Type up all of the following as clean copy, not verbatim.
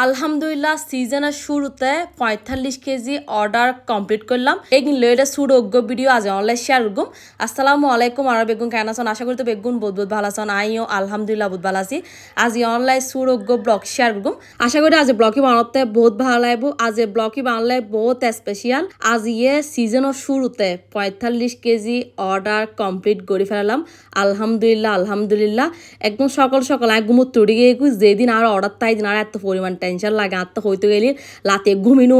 আলহামদুলিল্লাহ সিজনের শুরুতে 45 কেজি অর্ডার কমপ্লিট করলাম। এগিন লেটে শুরু অজ্ঞ ভিডিও আজ অনলাইন শেয়ার করুম। আসসালামু আলাইকুম আর বেগুন কেন আছেন? আশা করি তো বেগুন বহুত বহুত ভালো আছেন। আইও আলহামদুলিল্লাহ বহুত ভালো আছি। আজ অনলাইন শুরু অজ্ঞ ব্লগ শেয়ার করুম। আশা করি আজ ব্লগই বানাতে বহুত ভালো লাগবে। আজ ব্লগই বানালে বহুত স্পেশাল। আজ সিজনের শুরুতে 45 কেজি অর্ডার কমপ্লিট করে ফেলাম। আলহামদুলিল্লাহ একদম সকাল সকাল এক ঘুমো তুড়ি গিয়ে যেদিন আর অর্ডার তাই দিন আর এত পরিমাণ টেনশন লাগে আত্মা হইতে গেলি রাতে ঘুমিনো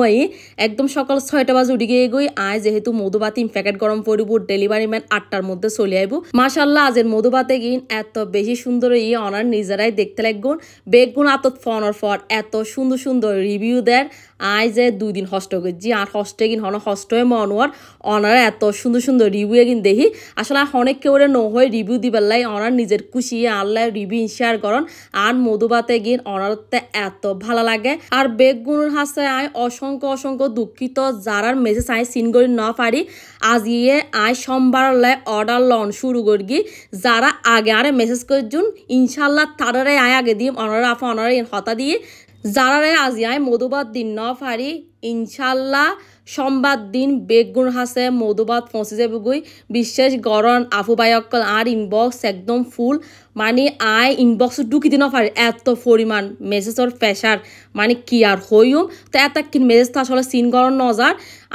একদম সকাল 6টা বাজে উঠে গিয়ে আয় যেহেতু মধুবাতি প্যাকেট গরম পড়ব ডেলিভারি ম্যান 8টার মধ্যে চলে আইব। মাশাল্লাহ আজের মধুবাতে গিন এত বেশি সুন্দর অনার নিজেরাই দেখতে লাগগুন বেগুন আতত ফোনের পর এত সুন্দর সুন্দর রিভিউ দেয়। আয় যে 2 দিন হস্ট করছি আর হস্টে গিন হন হস্ট হয়ে মনোয়ার অনার এত সুন্দর সুন্দর রিভিউ গিন দেখি আসলে অনেক কেউ নহয় রিভিউ দিবার লাই অনার নিজের খুশি আল্লাহ রিভিউ শেয়ার করন আর মধুবাতে গিন অনারতে এত ভালো লাগে। আর বেগুনের হাসে আয় অসংখ্য দুঃখিত যারা মেসেজ আয় সিন করি না পারি আজ আয় সোমবার লাই অর্ডার লন শুরু করি যারা আগে আরে মেসেজ করছুন ইনশাল্লাহ তারারে আয় আগে দিয়ে অনারা আফা অনারা হতা দিয়ে যারা আজ আয় মধুবাত দিন না পারি ইনশাল্লাহ সোমবার দিন বেগুন হাসে মধুবাত পৌঁছে যাবে গই বিশেষ গরম আফু বাইকল আর ইনবক্স একদম ফুল মানে আয় ইনবক্স ঢুকি দিন পারে এত পরিমাণ মেসেজর প্রেশার মানে কি আর হইম তো এত কিন মেসেজ তো আসলে সিন গরম নজার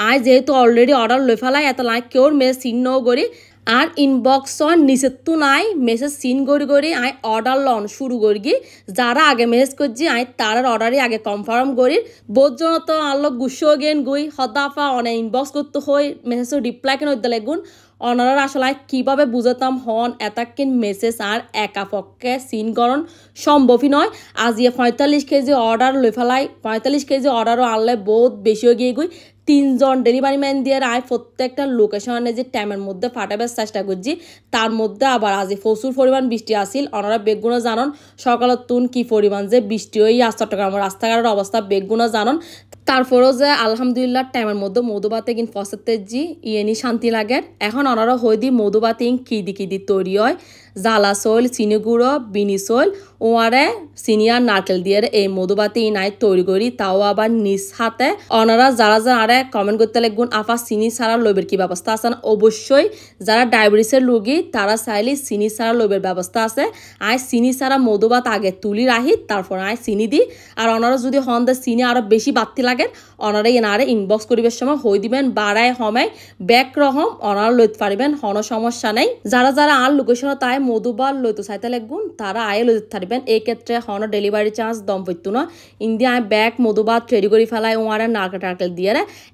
আয় যেহেতু অলরেডি অর্ডার লই ফেলাই এত লাইক কেউর মেসেজ সিন ন করি আর ইনবক্সর নিচে তো নাই মেসেজ সিন করি আই অর্ডার লন শুরু করি যারা আগে মেসেজ করছি আই তার অর্ডারই আগে কনফার্ম করি বোধজন তো আল্লো গুসো গেন গই হদাফা অনেক ইনবক্স করতে হই মেসেজের রিপ্লাই কেন দিতে লাগুন অনারা আসলে কিভাবে বুঝাতাম হন এতাকিন মেসেজ আর একা পক্ষে সিন করণ সম্ভবই নয়। আজ 45 কেজি অর্ডার লই ফেলাই 45 কেজি অর্ডারও আনলে বহুত বেশি হয়ে গিয়ে গই 3 জন ডেলিভারি ম্যান দিয়ে আয় প্রত্যেকটা লোকেশনে যে টাইমের মধ্যে ফাটাবার চেষ্টা করছি তার মধ্যে আবার আজ প্রচুর পরিমাণ বৃষ্টি আসিল অনারা বেগুনা জানন সকালের তুন কি পরিমাণ যে বৃষ্টি হয়ে আজ চট্টগ্রামের রাস্তাঘাটের অবস্থা বেগুনা জানন তারপরেও যে আলহামদুলিল্লাহ টাইমের মধ্যে মধুবাতে কিন ফসতে জি ইয়েনি শান্তি লাগে। এখন ওনারা হই দি মধুবাতি কিদি তৈরি হয় জ্বালা চল চিনি গুঁড়ো বিনি চল ওয়ারে সিনিয়ার নারকেল দিয়ে এই মধুবাতি নাই তৈরি করি তাও আবার নিজ হাতে ওনারা যারা আরে কমেন্ট করতে লাগবেন আফা চিনি ছাড়া লোবের কি ব্যবস্থা আছে অবশ্যই যারা ডায়াবেটিসের রোগী তারা চাইলে চিনি ছাড়া লোবের ব্যবস্থা আছে আয় চিনি ছাড়া মধুবাত আগে তুলি রাখি তারপর আয় চিনি দিই আর ওনারা যদি হন দে চিনি আরো বেশি বাড়তি লাগে ওনারা এনারে ইনবক্স করিবার সময় হই দিবেন বাড়ায় হমায় ব্যাক রহম ওনারা লইতে পারিবেন হন সমস্যা নেই। যারা আর লোকেশন তাই মধুবার লইতে চাইতে লাগবেন তারা আয়ে লইতে পারিবেন এই ক্ষেত্রে হন ডেলিভারি চার্জ দম পড়তো না ইন্ডিয়া আয় ব্যাক মধুবার রেডি করে ফেলায় ওনারা নারকেল দিয়ে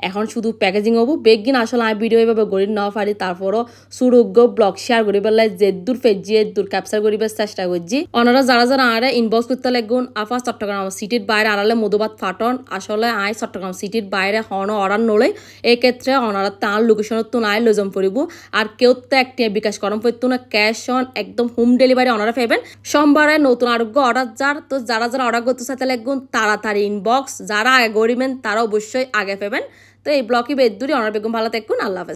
এখন শুধু প্যাকেজিং হবো বেগিন আসলে আমি ভিডিও এভাবে গড়ি না পারি তারপরও সুরোগ্য ব্লগ শেয়ার করি পেলাই যে দূর ফেজিয়ে দূর ক্যাপচার করিবার চেষ্টা করছি ওনারা যারা আরে ইনবক্স করতে লাগবেন আফা চট্টগ্রাম সিটির বাইরে আড়ালে মধুবাত ফাটন আসলে আয় চট্টগ্রাম সিটির বাইরে হন অর্ডার নলে এই ক্ষেত্রে ওনারা তার লোকেশনের তো নাই লজম পড়ব আর কেউ তো একটি বিকাশ করম পড়তো না ক্যাশ অন একদম হোম ডেলিভারি ওনারা পাইবেন। সোমবারে নতুন আরোগ্য অর্ডার তো যারা অর্ডার করতে চাইতে লাগবেন তাড়াতাড়ি ইনবক্স যারা আগে গড়িবেন তারা অবশ্যই আগে পাবেন। তো এই ব্লগই বেদুরি অনার বেগম ভালো থাকুন আল্লাহ হাফেজ।